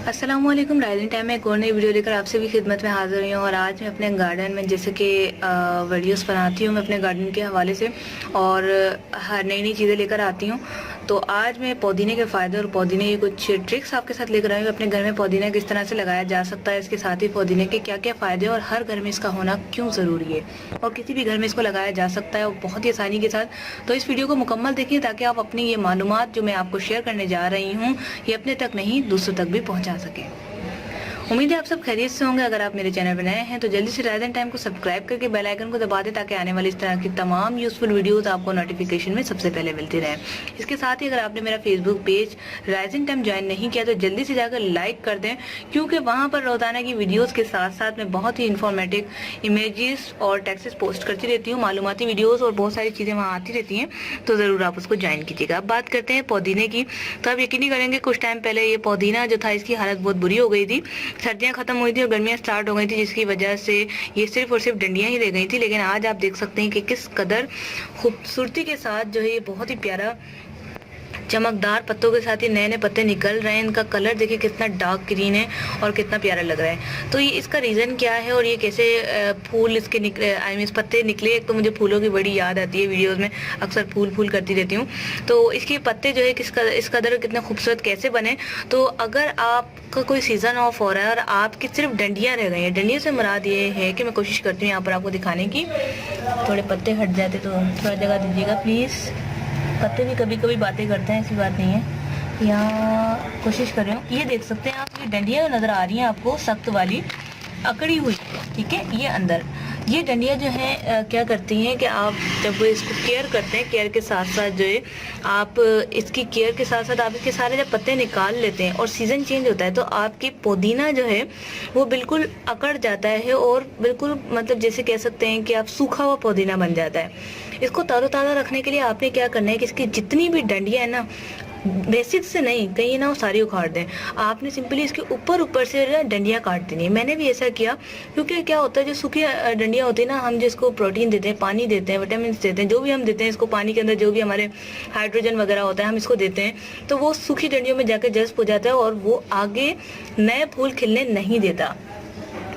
अस्सलामुअलैकुम। Rising time में एक और नई वीडियो लेकर आपसे भी खिदमत में हाजिर हुई हूँ। और आज मैं अपने गार्डन में जैसे कि वीडियोस बनाती हूँ मैं अपने गार्डन के हवाले से और हर नई नई चीज़ें लेकर आती हूँ। तो आज मैं पुदीने के फ़ायदे और पुदीने की कुछ ट्रिक्स आपके साथ लेकर आई हूँ। अपने घर में पुदीना किस तरह से लगाया जा सकता है, इसके साथ ही पुदीने के क्या क्या फ़ायदे और हर घर में इसका होना क्यों ज़रूरी है, और किसी भी घर में इसको लगाया जा सकता है और बहुत ही आसानी के साथ। तो इस वीडियो को मुकम्मल देखिए ताकि आप अपनी ये मालूमात जो मैं आपको शेयर करने जा रही हूँ ये अपने तक नहीं दूसरों तक भी पहुँचा सकें। उम्मीद है आप सब खैरियत से होंगे। अगर आप मेरे चैनल पर नए हैं तो जल्दी से राइजिंग टाइम को सब्सक्राइब करके बेल आइकन को दबा दें ताकि आने वाली इस तरह की तमाम यूजफुल वीडियोस आपको नोटिफिकेशन में सबसे पहले मिलती रहे। इसके साथ ही अगर आपने मेरा Facebook page rising time join नहीं किया तो जल्दी से जाकर लाइक कर दें, क्योंकि वहाँ पर रोजाना की वीडियोज़ के साथ साथ मैं बहुत ही इंफॉर्मेटिव इमेजेस और टेक्स्ट पोस्ट करती रहती हूँ, मालूमाती वीडियोज़ और बहुत सारी चीज़ें वहाँ आती रहती हैं। तो ज़रूर आप उसको ज्वाइन कीजिएगा। अब बात करते हैं पुदीने की। तो आप यकीन नहीं करेंगे, कुछ टाइम पहले ये पुदीना जो था इसकी हालत बहुत बुरी हो गई थी। सर्दियाँ खत्म हुई थी और गर्मियाँ स्टार्ट हो गई थी, जिसकी वजह से ये सिर्फ और सिर्फ डंडियां ही रह गई थी। लेकिन आज आप देख सकते हैं कि किस कदर खूबसूरती के साथ जो है ये बहुत ही प्यारा चमकदार पत्तों के साथ ही नए नए पत्ते निकल रहे हैं। इनका कलर देखिए कितना डार्क ग्रीन है और कितना प्यारा लग रहा है। तो ये इसका रीज़न क्या है और ये कैसे फूल इसके निकले, आई मीन पत्ते निकले। एक तो मुझे फूलों की बड़ी याद आती है, वीडियोस में अक्सर फूल करती रहती हूँ। तो इसके पत्ते जो है इस कदर कितने खूबसूरत कैसे बने। तो अगर आपका कोई सीज़न ऑफ हो रहा है और आपकी सिर्फ डंडियाँ रह गई हैं, डंडियों से मुराद ये है कि मैं कोशिश करती हूँ यहाँ पर आपको दिखाने की। थोड़े पत्ते हट जाते तो थोड़ा जगह दीजिएगा प्लीज़। पत्ते भी कभी कभी बातें करते हैं, ऐसी बात नहीं है। यहाँ कोशिश कर रही हूँ, ये देख सकते हैं आप, ये डंडियाँ नज़र आ रही हैं आपको सख्त वाली अकड़ी हुई, ठीक है। ये अंदर ये डंडियाँ जो हैं क्या करती हैं कि आप जब इसको केयर करते हैं, केयर के साथ साथ जो है आप इसकी केयर के साथ साथ आप इसके सारे जब पत्ते निकाल लेते हैं और सीज़न चेंज होता है तो आपकी पुदीना जो है वो बिल्कुल अकड़ जाता है और बिल्कुल मतलब जैसे कह सकते हैं कि आप सूखा हुआ पुदीना बन जाता है। इसको तरोताज़ा रखने के लिए आपने क्या करना है कि इसकी जितनी भी डंडियाँ है ना, बेसिक से नहीं कहीं ना वो सारी उखाड़ दें। आपने सिंपली इसके ऊपर से डंडियाँ काट देनी है। मैंने भी ऐसा किया, क्योंकि क्या होता है जो सूखी डंडियाँ होती है ना, हम जिसको प्रोटीन देते हैं, पानी देते हैं, विटामिन देते हैं, जो भी हम देते हैं इसको पानी के अंदर, जो भी हमारे हाइड्रोजन वगैरह होता है हम इसको देते हैं, तो वो सूखी डंडियों में जाकर जज्ब हो जाता है और वो आगे नए फूल खिलने नहीं देता।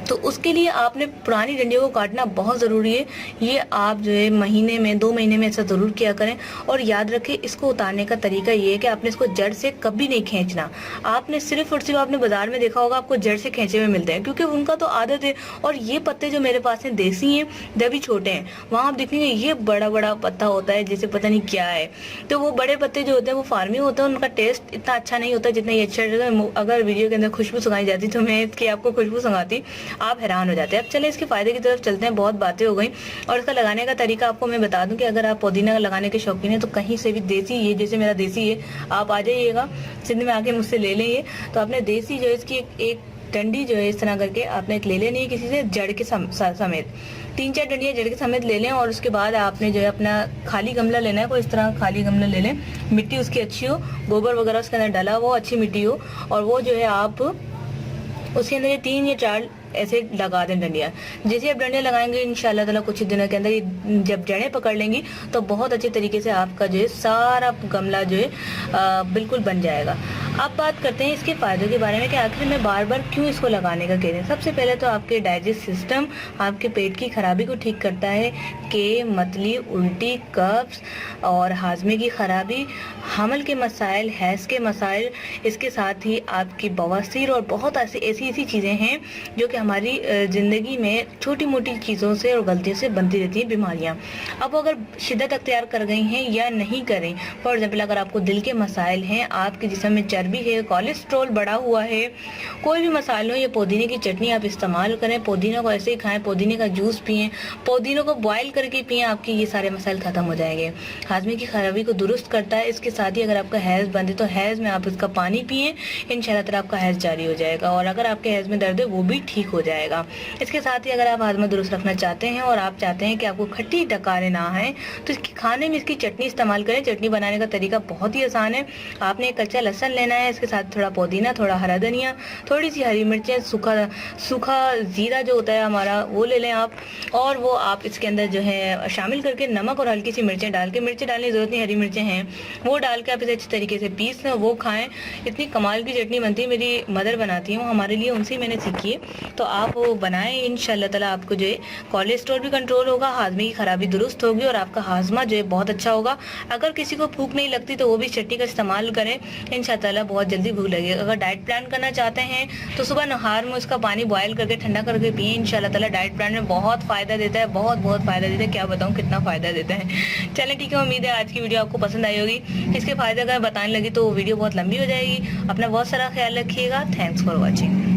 तो उसके लिए आपने पुरानी डंडियों को काटना बहुत ज़रूरी है। ये आप जो है महीने में 2 महीने में ऐसा ज़रूर किया करें। और याद रखें, इसको उतारने का तरीका ये है कि आपने इसको जड़ से कभी नहीं खींचना। आपने सिर्फ और सिर्फ आपने बाजार में देखा होगा आपको जड़ से खींचे हुए मिलते हैं, क्योंकि उनका तो आदत है। और ये पत्ते जो मेरे पास हैं देसी हैं, जब भी छोटे हैं, वहाँ आप देखेंगे ये बड़ा बड़ा पत्ता होता है जैसे पता नहीं क्या है। तो वो बड़े पत्ते जो होते हैं वो फार्मी होते हैं, उनका टेस्ट इतना अच्छा नहीं होता जितना ये अच्छा रहता है। अगर वीडियो के अंदर खुशबू सुनाई जाती तो मैं इसकी आपको खुशबू सुनाती, आप हैरान हो जाते हैं। अब चले इसके फायदे की तरफ चलते हैं। बहुत बातें हो गई और इसका लगाने का तरीका आपको मैं बता दूं कि अगर आप पुदीना लगाने के शौकीन हैं तो कहीं से भी देसी, ये जैसे मेरा देसी है, आप आ जाइएगा सिंध में आके मुझसे ले लें। ये तो आपने देसी जो है इसकी एक डंडी जो है इस तरह करके आपने ले लेनी है, किसी से जड़ के समेत 3-4 डंडियां जड़ के समेत ले लें। और उसके बाद आपने जो है अपना खाली गमला लेना है, कोई इस तरह खाली गमला ले लें, मिट्टी उसकी अच्छी हो, गोबर वगैरह उसके अंदर डाला वो अच्छी मिट्टी हो, और वो जो है आप उसके अंदर 3 या 4 ऐसे लगा दें डंडियाँ। जैसे आप डंडियाँ लगाएंगे इंशाल्लाह ताला कुछ दिनों के अंदर ये जब जड़ें पकड़ लेंगी तो बहुत अच्छे तरीके से आपका जो है सारा गमला जो है बिल्कुल बन जाएगा। अब बात करते हैं इसके फ़ायदों के बारे में कि आखिर मैं बार बार क्यों इसको लगाने का कह रही हूँ। सबसे पहले तो आपके डाइजेस्ट सिस्टम, आपके पेट की खराबी को ठीक करता है, के मतली, उल्टी, कब्ज और हाजमे की खराबी, हमल के मसाइल, हैज़ के मसाइल, इसके साथ ही आपकी बवासीर और बहुत ऐसी चीज़ें हैं जो कि हमारी ज़िंदगी में छोटी मोटी चीज़ों से और गलतियों से बनती रहती हैं बीमारियाँ। अब अगर शिद्दत अख्तियार कर गई हैं या नहीं करें, फॉर एग्जाम्पल अगर आपको दिल के मसाइल हैं, आपके जिस्म में चर्बी है, कोलेस्ट्रॉल बढ़ा हुआ है, कोई भी मसाइल हो, ये पुदीने की चटनी आप इस्तेमाल करें। पुदीने को ऐसे ही खाएं, पुदीने का जूस पिएं, पुदीने को बॉयल करके पिएं, आपके ये सारे मसाइल ख़त्म हो जाएंगे। हाजमे की खराबी को दुरुस्त करता है। इसके साथ ही अगर आपका हैज़ बंद है तो हैज़ में आप इसका पानी पिएं, इंशाल्लाह ताला आपका हैज़ जारी हो जाएगा। और अगर आपके हैज़ में दर्द है वो भी ठीक हो जाएगा। इसके साथ ही अगर आप हाजमा दुरुस्त रखना चाहते हैं और आप चाहते हैं कि आपको खट्टी डकारें ना आए तो इसकी खाने में इसकी चटनी इस्तेमाल करें। चटनी बनाने का तरीका बहुत ही आसान है। आपने एक कच्चा लहसुन लेना लेना है। इसके साथ थोड़ा पुदीना, थोड़ा हरा धनिया, थोड़ी सी हरी मिर्चें, सूखा जीरा जो होता है हमारा वो ले लें आप, और वो आप इसके अंदर जो है शामिल करके नमक और हल्की सी मिर्चें डाल के, मिर्चें डालने की जरूरत नहीं, हरी मिर्चें हैं वो डाल के आप इसे अच्छी तरीके से पीस लें, वो खाएं। इतनी कमाल की चटनी बनती है, मेरी मदर बनाती है वो हमारे लिए, उनसे मैंने सीखी है। तो आप वो बनाएं, इंशाल्लाह ताला आपको जो है कोलेस्ट्रॉल भी कंट्रोल होगा, हाजमे की खराबी दुरुस्त होगी और आपका हाजमा जो है बहुत अच्छा होगा। अगर किसी को भूख नहीं लगती तो वो भी चटनी का इस्तेमाल करें, इंशाल्लाह ताला बहुत जल्दी भूख लगेगी। अगर डाइट प्लान करना चाहते हैं तो सुबह नहार में उसका पानी बॉयल करके ठंडा करके पिए, इंशाल्लाह ताला डाइट प्लान में बहुत फायदा देता है, बहुत फायदा देता है, क्या बताऊँ कितना फायदा देता है। चलें ठीक है, उम्मीद है आज की वीडियो आपको पसंद आई होगी। इसके फायदे अगर बताने लगी तो वीडियो बहुत लंबी हो जाएगी। अपना बहुत सारा ख्याल रखिएगा। Thanks for watching.